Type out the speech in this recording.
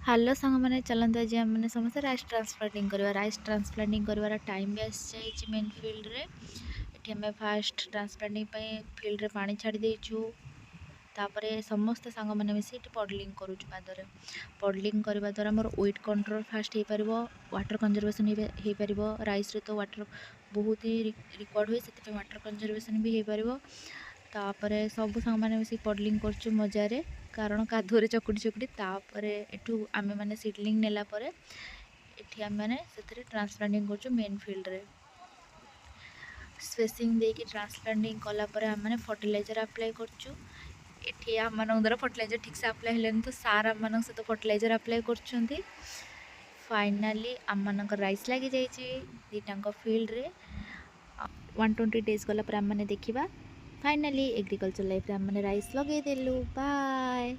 Hello सांग मैंने चलते आज आम मैंने समस्त राइस ट्रांसप्लांटिंग करवा राइस ट्रांसप्लांटिंग कर टाइम भी आसी मेन फील्ड रे ये आम फास्ट ट्रांसप्लांटिंग फील्ड रे पानी छाड़ी देचु तापर समस्त सांग मैंने मिसी पडलिंग करुचु पादरे पडलिंग करने द्वारा मोर वेट कंट्रोल फास्ट हो पार वाटर कंजर्वेशन हो पार राइस रे तो वाटर बहुत ही रिक्वायर्ड हुए से वाटर कंजर्वेशन भी हो पार तापर सब सांग मैंने मिसी पडलिंग करचु मजारे कारण कादुरे चकुटी चकुटी तापर एठू आमे माने सीडलिंग नेला परे एठी आमे माने सेथरे ट्रांसप्लांटिंग करचु मेन फील्ड रे स्पेसिंग देकी ट्रांसप्लांटिंग कला परे आमे माने फर्टिलाइजर अप्लाई करचु एठी आम मानक द्वारा फर्टिलाइजर ठीक से अप्लाई हेलेन तो सार आम मानक से तो फर्टिलाइजर अप्लाई करछंती फाइनली आम मानक राइस लागि जाईची दीटांक फील्ड रे 120 डेज गला पर आम माने देखिबा फाइनली एग्रीकल्चर लाइफ रे आम माने राइस लगे देलु बाय।